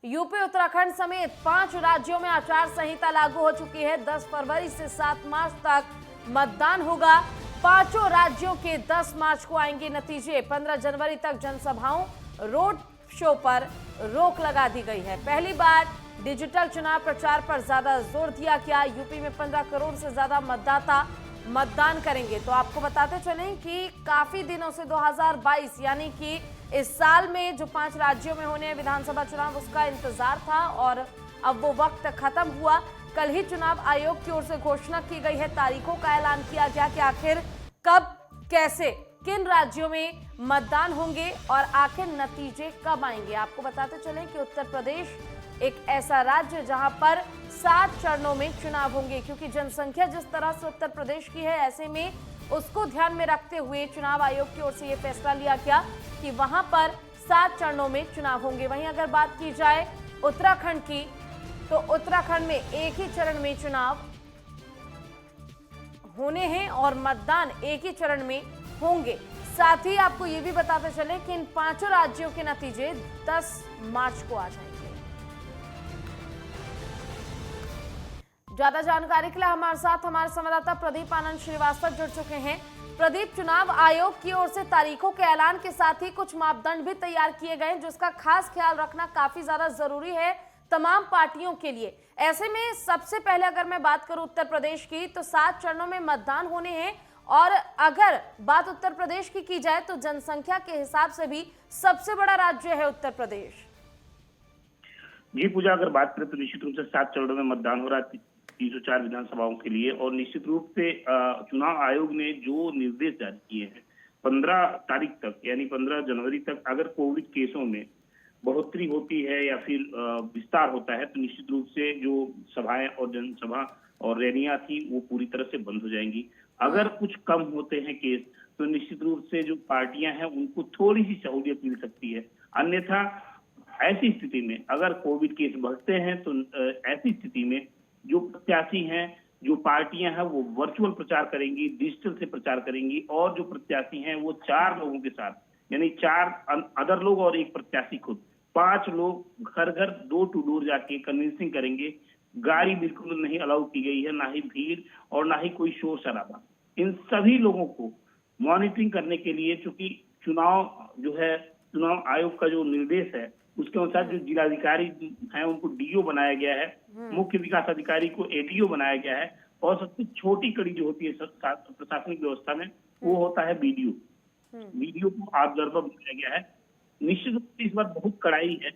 UP Uttarakhand समेत 5 राज्यों में आचार संहिता लागू हो चुकी है। 10 फरवरी से 7 मार्च तक मतदान होगा। पांचों राज्यों के 10 मार्च को आएंगे नतीजे। 15 जनवरी तक जनसभाओं, रोड शो पर रोक लगा दी गई है। पहली बार डिजिटल चुनाव प्रचार पर ज्यादा जोर दिया गया। यूपी में 15 करोड़ से ज्यादा मतदाता मतदान करेंगे। तो आपको बताते चलें कि काफी दिनों से 2022 यानी कि इस साल में जो 5 राज्यों में होने हैं विधानसभा चुनाव, उसका इंतजार था और अब वो वक्त खत्म हुआ। कल ही चुनाव आयोग की ओर से घोषणा की गई है, तारीखों का ऐलान किया गया कि आखिर कब, कैसे, किन राज्यों में मतदान होंगे और आखिर नतीजे कब आएंगे। आपको बताते चलें कि उत्तर प्रदेश एक ऐसा राज्य जहां पर 7 चरणों में चुनाव होंगे, क्योंकि जनसंख्या जिस तरह से उत्तर प्रदेश की है, ऐसे में उसको ध्यान में रखते हुए चुनाव आयोग की ओर से यह फैसला लिया गया कि वहां पर 7 चरणों में चुनाव होंगे। वहीं अगर बात की जाए उत्तराखंड की, तो उत्तराखंड में एक ही चरण में चुनाव होने हैं और मतदान एक ही चरण में होंगे। साथ ही आपको ये भी बताते चले कि इन 5 राज्यों के नतीजे 10 मार्च को आ जाएंगे। ज्यादा जानकारी के लिए हमारे साथ हमारे संवाददाता प्रदीप आनंद श्रीवास्तव जुड़ चुके हैं। प्रदीप, चुनाव आयोग की ओर से तारीखों के ऐलान के साथ ही कुछ मापदंड भी तैयार किए गए, जिसका खास ख्याल रखना काफी ज्यादा जरूरी है तमाम पार्टियों के लिए। ऐसे में सबसे पहले अगर मैं बात करूं उत्तर प्रदेश की, तो 7 चरणों में मतदान होने हैं और अगर बात उत्तर प्रदेश की जाए तो जनसंख्या के हिसाब से भी सबसे बड़ा राज्य है उत्तर प्रदेश। जी पूजा, अगर बात करें तो निश्चित रूप से 7 चरणों में मतदान हो रहा है 304 विधानसभाओं के लिए। और निश्चित रूप से चुनाव आयोग ने जो निर्देश जारी किए हैं 15 तारीख तक, यानी 15 जनवरी तक अगर कोविड केसों में बढ़ोतरी होती है या फिर विस्तार होता है, तो निश्चित रूप से जो सभाएं और जनसभा और रैलियां थी वो पूरी तरह से बंद हो जाएंगी। अगर कुछ कम होते हैं केस, तो निश्चित रूप से जो पार्टियां हैं उनको थोड़ी सी सहूलियत मिल सकती है। अन्यथा ऐसी स्थिति में अगर कोविड केस बढ़ते हैं तो ऐसी स्थिति में जो प्रत्याशी हैं, जो पार्टियां हैं, वो वर्चुअल प्रचार करेंगी, डिजिटल से प्रचार करेंगी और जो प्रत्याशी हैं वो 4 लोगों के साथ, यानी 4 अदर लोग और एक प्रत्याशी खुद, 5 लोग घर घर डोर टू डोर जाके कन्विंसिंग करेंगे। गाड़ी बिल्कुल नहीं अलाउ की गई है, ना ही भीड़ और ना ही कोई शोर शराबा। इन सभी लोगों को मॉनिटरिंग करने के लिए, चूंकि चुनाव जो है, चुनाव आयोग का जो निर्देश है उसके अनुसार जो जिलाधिकारी हैं उनको डीओ बनाया गया है, मुख्य विकास अधिकारी को एडीओ बनाया गया है और सबसे छोटी कड़ी जो होती है प्रशासनिक व्यवस्था में वो होता है बीडीओ। बीडीओ को ऑब्जर्वर बनाया गया है। निश्चित रूप से इस बार बहुत कड़ाई है,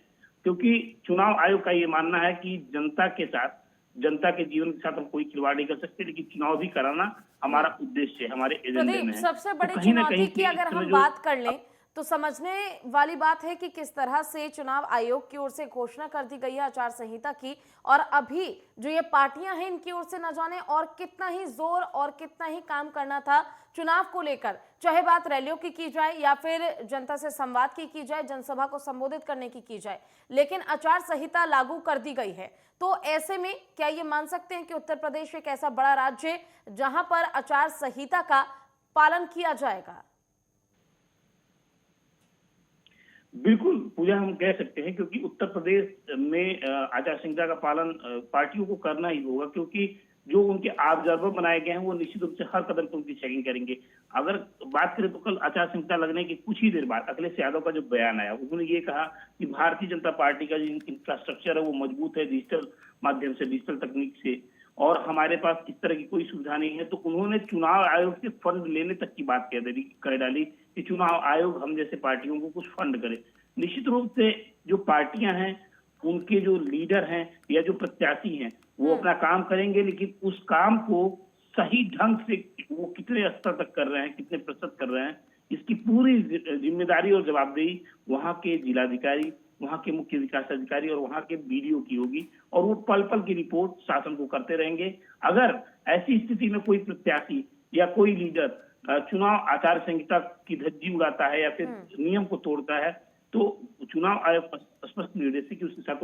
क्योंकि चुनाव आयोग का ये मानना है कि जनता के साथ, जनता के जीवन के साथ हम कोई खिलवाड़ नहीं कर सकते, लेकिन चुनाव भी कराना हमारा उद्देश्य है, हमारे एजेंडे में है। सबसे बड़ी तो कहीं ना चुनौती कहीं की अगर हम बात कर लें तो समझने वाली बात है कि किस तरह से चुनाव आयोग की ओर से घोषणा कर दी गई है आचार संहिता की, और अभी जो ये पार्टियां हैं इनकी ओर से न जाने और कितना ही जोर और कितना ही काम करना था चुनाव को लेकर, चाहे बात रैलियों की जाए या फिर जनता से संवाद की जाए, जनसभा को संबोधित करने की जाए, लेकिन आचार संहिता लागू कर दी गई है। तो ऐसे में क्या ये मान सकते हैं कि उत्तर प्रदेश एक ऐसा बड़ा राज्य जहां पर आचार संहिता का पालन किया जाएगा? बिल्कुल पूजा, हम कह सकते हैं, क्योंकि उत्तर प्रदेश में आचार संहिता का पालन पार्टियों को करना ही होगा, क्योंकि जो उनके ऑब्जर्वर बनाए गए हैं वो निश्चित रूप से हर कदम पर उनकी चेकिंग करेंगे। अगर बात करें तो कल आचार संहिता लगने के कुछ ही देर बाद अखिलेश यादव का जो बयान आया, उन्होंने ये कहा कि भारतीय जनता पार्टी का जो इंफ्रास्ट्रक्चर है वो मजबूत है, डिजिटल माध्यम से, डिजिटल तकनीक से, और हमारे पास इस तरह की कोई सुविधा नहीं है। तो उन्होंने चुनाव आयोग से फंड लेने तक की बात कर डाली कि चुनाव आयोग हम जैसे पार्टियों को कुछ फंड करे। निश्चित रूप से जो पार्टियां हैं, उनके जो लीडर हैं या जो प्रत्याशी हैं, वो अपना काम करेंगे, लेकिन उस काम को सही ढंग से वो कितने स्तर तक कर रहे हैं, कितने प्रतिशत कर रहे हैं, इसकी पूरी जिम्मेदारी और जवाबदेही वहां के जिलाधिकारी, वहां के मुख्य विकास अधिकारी और वहां के बीडीओ की होगी, और वो पल पल की रिपोर्ट शासन को करते रहेंगे। अगर ऐसी स्थिति में कोई प्रत्याशी या कोई लीडर चुनाव आचार संहिता की धज्जी उड़ाता है या फिर नियम को तोड़ता है, तो चुनाव आयोग स्पष्ट निर्देश है कि उसके साथ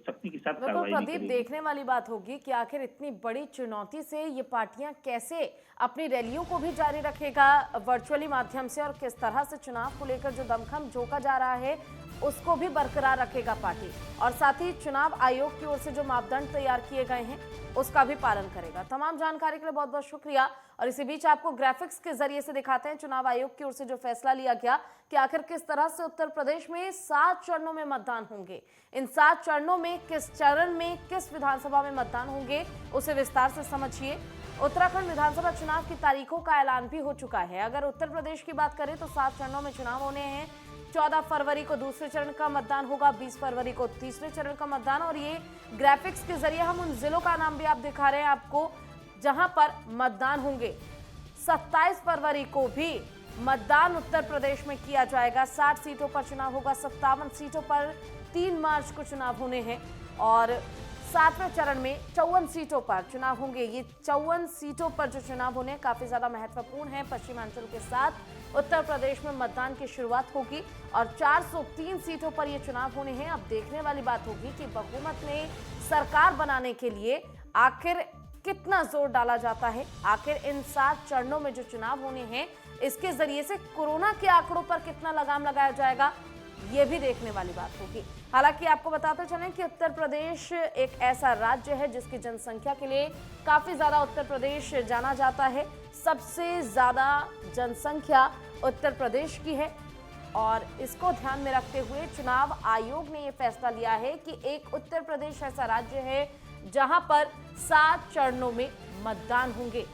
सख्ती के साथ कार्रवाई करेगी। प्रदीप, देखने वाली बात होगी कि आखिर इतनी बड़ी चुनौती से ये पार्टियां कैसे अपनी रैलियों को भी जारी रखेगा वर्चुअली माध्यम से, और किस तरह से चुनाव को लेकर जो दमखम झोंका जा रहा है उसको भी बरकरार रखेगा पार्टी और साथ ही चुनाव आयोग की ओर से जो मापदंड तैयार किए गए हैं उसका भी पालन करेगा। तमाम जानकारी के लिए बहुत बहुत शुक्रिया। और इसी बीच आपको ग्राफिक्स के जरिए से दिखाते हैं चुनाव आयोग की ओर से जो फैसला लिया गया कि आखिर किस तरह से उत्तर प्रदेश में 7 चरणों में मतदान होंगे। इन 7 चरणों में किस चरण में किस विधानसभा में मतदान होंगे उसे विस्तार से समझिए। उत्तराखंड विधानसभा चुनाव की तारीखों का ऐलान भी हो चुका है। अगर उत्तर प्रदेश की बात करें तो 7 चरणों में चुनाव होने हैं। 14 फरवरी को दूसरे चरण का मतदान होगा, 20 फरवरी को तीसरे चरण का मतदान। और ये ग्राफिक्स के जरिए हम उन जिलों का नाम भी आप दिखा रहे हैं आपको जहां पर मतदान होंगे। 27 फरवरी को भी मतदान उत्तर प्रदेश में किया जाएगा। 60 सीटों पर चुनाव होगा, 57 सीटों पर 3 मार्च को चुनाव होने हैं और 7वें चरण में 54 सीटों पर चुनाव होंगे। ये 54 सीटों पर जो चुनाव होने काफी ज्यादा महत्वपूर्ण है। पश्चिमांचल के साथ उत्तर प्रदेश में मतदान की शुरुआत होगी और 403 सीटों पर ये चुनाव होने हैं। अब देखने वाली बात होगी कि बहुमत में सरकार बनाने के लिए आखिर कितना जोर डाला जाता है। आखिर इन 7 चरणों में जो चुनाव होने हैं इसके जरिए से कोरोना के आंकड़ों पर कितना लगाम लगाया जाएगा ये भी देखने वाली बात होगी। हालांकि आपको बताते चलें कि उत्तर प्रदेश एक ऐसा राज्य है जिसकी जनसंख्या के लिए काफी ज्यादा उत्तर प्रदेश जाना जाता है। सबसे ज्यादा जनसंख्या उत्तर प्रदेश की है और इसको ध्यान में रखते हुए चुनाव आयोग ने यह फैसला लिया है कि एक उत्तर प्रदेश ऐसा राज्य है जहां पर 7 चरणों में मतदान होंगे।